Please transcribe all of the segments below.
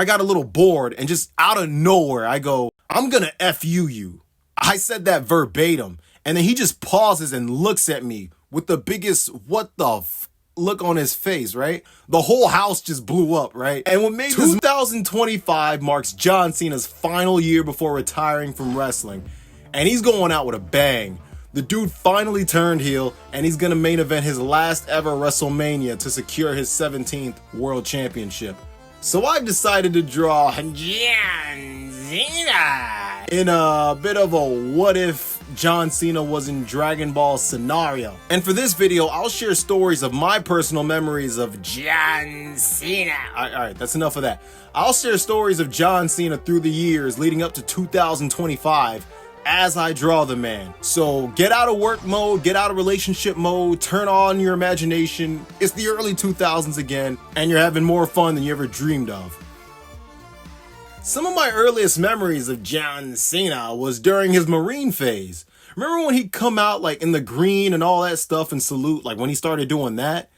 I got a little bored and just out of nowhere, I go, I'm gonna F you. I said that verbatim. And then he just pauses and looks at me with the biggest what the look on his face, right? The whole house just blew up, right? And what made 2025 marks John Cena's final year before retiring from wrestling. And he's going out with a bang. The dude finally turned heel, and he's gonna main event his last ever WrestleMania to secure his 17th World Championship. So I've decided to draw John Cena in a bit of a what if John Cena was in Dragon Ball scenario. And for this video, I'll share stories of my personal memories of John Cena. Alright, that's enough of that. I'll share stories of John Cena through the years leading up to 2025 as I draw the man. So get out of work mode, get out of relationship mode, turn on your imagination. It's the early 2000s again, and you're having more fun than you ever dreamed of. Some of my earliest memories of John Cena was during his Marine phase. Remember when he'd come out like in the green and all that stuff and salute, like when he started doing that?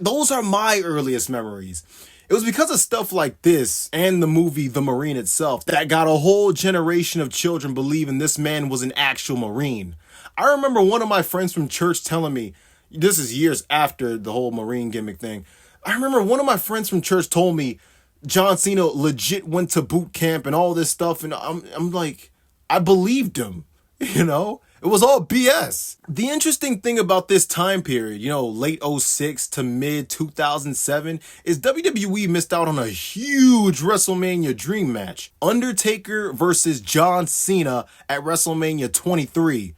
Those are my earliest memories. It was because of stuff like this and the movie The Marine itself that got a whole generation of children believing this man was an actual Marine. I remember one of my friends from church telling me, this is years after the whole Marine gimmick thing. I remember one of my friends from church told me John Cena legit went to boot camp and all this stuff. And I'm like, I believed him, you know? It was all BS. The interesting thing about this time period, you know, late 06 to mid 2007, is WWE missed out on a huge WrestleMania dream match. Undertaker versus John Cena at WrestleMania 23.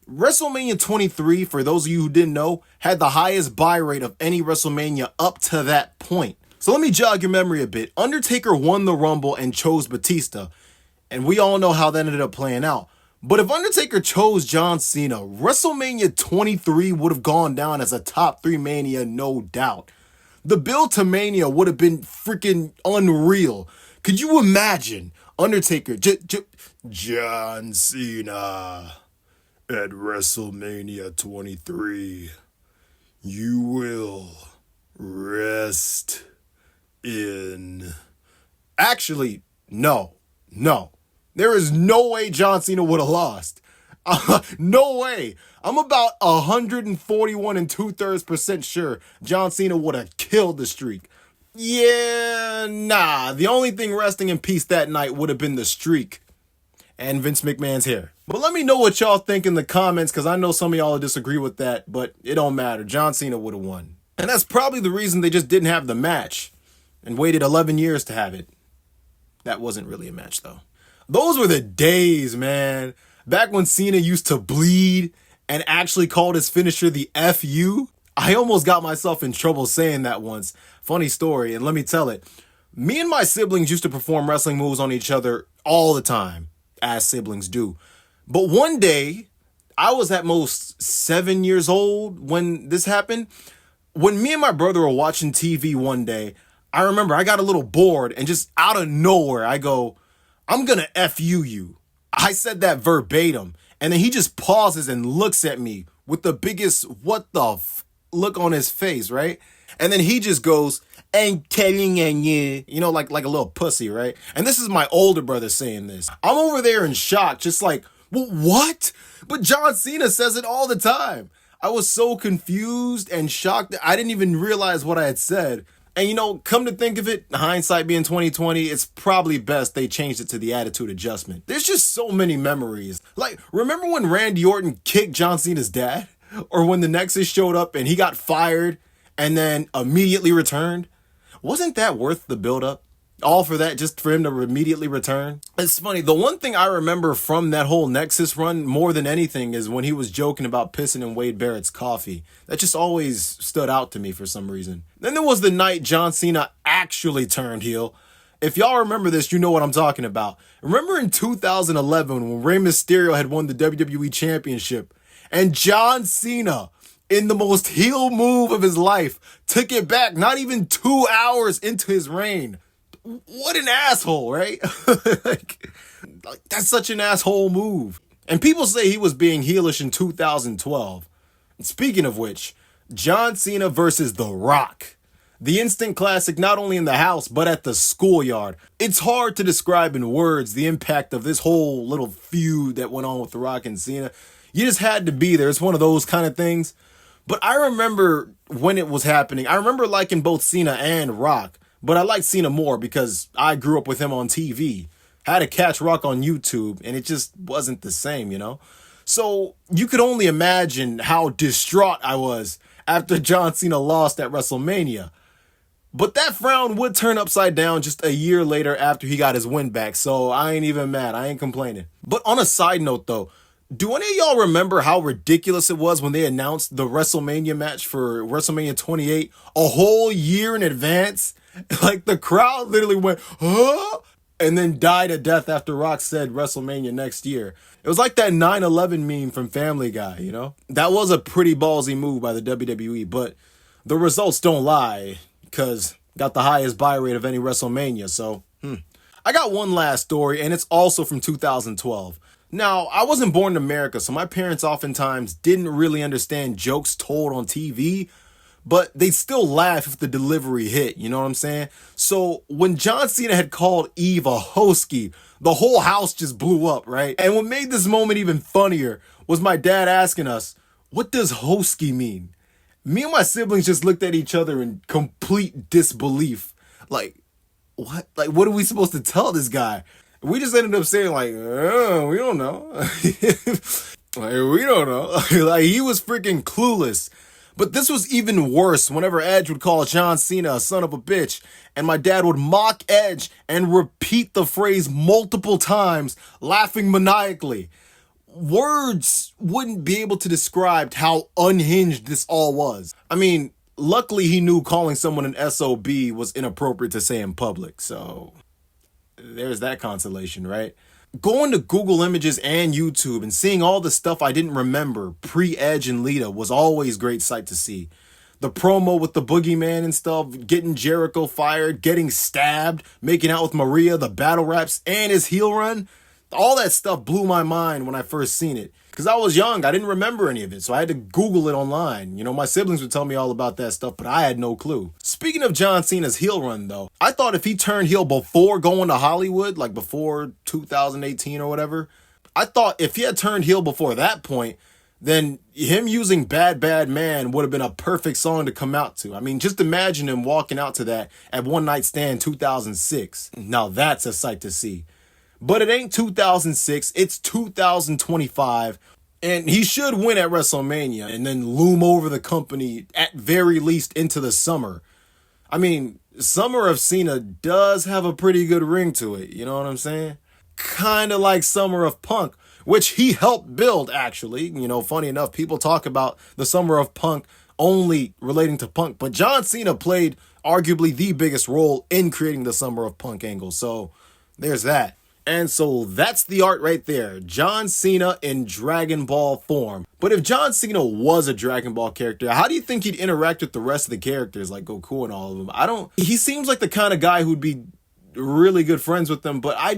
WrestleMania 23, for those of you who didn't know, had the highest buy rate of any WrestleMania up to that point. So let me jog your memory a bit. Undertaker won the Rumble and chose Batista. And we all know how that ended up playing out. But if Undertaker chose John Cena, WrestleMania 23 would have gone down as a top 3 Mania, no doubt. The build to Mania would have been freaking unreal. Could you imagine Undertaker, John Cena at WrestleMania 23? You will rest in... Actually, no. There is no way John Cena would have lost. No way. I'm about 141 2/3% sure John Cena would have killed the streak. Yeah, nah. The only thing resting in peace that night would have been the streak and Vince McMahon's hair. But let me know what y'all think in the comments, because I know some of y'all disagree with that, but it don't matter. John Cena would have won. And that's probably the reason they just didn't have the match and waited 11 years to have it. That wasn't really a match, though. Those were the days, man. Back when Cena used to bleed and actually called his finisher the FU. I almost got myself in trouble saying that once. Funny story, and let me tell it. Me and my siblings used to perform wrestling moves on each other all the time, as siblings do. But one day, I was at most 7 years old when this happened. When me and my brother were watching TV one day, I remember I got a little bored and just out of nowhere, I go, I'm gonna F you. I said that verbatim. And then he just pauses and looks at me with the biggest what the look on his face, right? And then he just goes, I'm telling you, you know, like a little pussy, right? And this is my older brother saying this. I'm over there in shock, just like, what? But John Cena says it all the time. I was so confused and shocked that I didn't even realize what I had said. And you know, come to think of it, hindsight being 2020, it's probably best they changed it to the attitude adjustment. There's just so many memories. Like, remember when Randy Orton kicked John Cena's dad? Or when the Nexus showed up and he got fired and then immediately returned? Wasn't that worth the build-up? All for that, just for him to immediately return? It's funny, the one thing I remember from that whole Nexus run more than anything is when he was joking about pissing in Wade Barrett's coffee. That just always stood out to me for some reason. Then there was the night John Cena actually turned heel. If y'all remember this, you know what I'm talking about. Remember in 2011 when Rey Mysterio had won the WWE Championship and John Cena, in the most heel move of his life, took it back not even 2 hours into his reign. What an asshole, right? like, that's such an asshole move. And people say he was being heelish in 2012. And speaking of which, John Cena versus The Rock. The instant classic not only in the house, but at the schoolyard. It's hard to describe in words the impact of this whole little feud that went on with The Rock and Cena. You just had to be there. It's one of those kind of things. But I remember when it was happening. I remember liking both Cena and Rock, but I liked Cena more because I grew up with him on TV. Had to catch Rock on YouTube, and it just wasn't the same, you know? So you could only imagine how distraught I was after John Cena lost at WrestleMania. But that frown would turn upside down just a year later after he got his win back, so I ain't even mad. I ain't complaining. But on a side note, though, do any of y'all remember how ridiculous it was when they announced the WrestleMania match for WrestleMania 28 a whole year in advance? Like, the crowd literally went, huh? And then died a death after Rock said WrestleMania next year. It was like that 9/11 meme from Family Guy, you know? That was a pretty ballsy move by the WWE, but the results don't lie, because got the highest buy rate of any WrestleMania, so, I got one last story, and it's also from 2012. Now, I wasn't born in America, so my parents oftentimes didn't really understand jokes told on TV, but they'd still laugh if the delivery hit, you know what I'm saying? So when John Cena had called Eve a hoski, the whole house just blew up, right? And what made this moment even funnier was my dad asking us, what does hoski mean? Me and my siblings just looked at each other in complete disbelief. Like, what? Like, what are we supposed to tell this guy? We just ended up saying, like, oh, we don't know. Like, we don't know. Like, he was freaking clueless. But this was even worse whenever Edge would call John Cena a son of a bitch, and my dad would mock Edge and repeat the phrase multiple times, laughing maniacally. Words wouldn't be able to describe how unhinged this all was. I mean, luckily he knew calling someone an SOB was inappropriate to say in public, so there's that consolation, right? Going to Google Images and YouTube and seeing all the stuff I didn't remember pre-Edge and Lita was always a great sight to see. The promo with the boogeyman and stuff, getting Jericho fired, getting stabbed, making out with Maria, the battle raps, and his heel run. All that stuff blew my mind when I first seen it. Because I was young, I didn't remember any of it, so I had to Google it online. You know, my siblings would tell me all about that stuff, but I had no clue. Speaking of John Cena's heel run, though, I thought if he turned heel before going to Hollywood, like before 2018 or whatever, I thought if he had turned heel before that point, then him using Bad Bad Man would have been a perfect song to come out to. I mean, just imagine him walking out to that at One Night Stand 2006. Now that's a sight to see. But it ain't 2006, it's 2025, and he should win at WrestleMania and then loom over the company at very least into the summer. I mean, Summer of Cena does have a pretty good ring to it, you know what I'm saying? Kind of like Summer of Punk, which he helped build, actually. You know, funny enough, people talk about the Summer of Punk only relating to Punk, but John Cena played arguably the biggest role in creating the Summer of Punk angle, so there's that. And so that's the art right there. John Cena in Dragon Ball form. But if John Cena was a Dragon Ball character, how do you think he'd interact with the rest of the characters, like Goku and all of them? He seems like the kind of guy who'd be really good friends with them, but I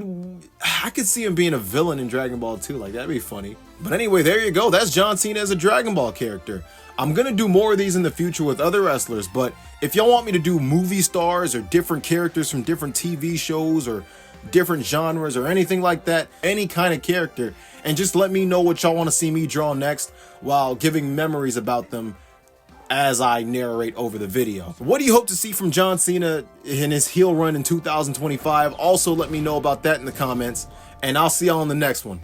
could see him being a villain in Dragon Ball too. Like, that'd be funny. But anyway, there you go. That's John Cena as a Dragon Ball character. I'm gonna do more of these in the future with other wrestlers, but if y'all want me to do movie stars or different characters from different TV shows or different genres or anything like that, any kind of character, and just let me know what y'all want to see me draw next while giving memories about them as I narrate over the video. What do you hope to see from John Cena in his heel run in 2025? Also let me know about that in the comments, and I'll see y'all in the next one.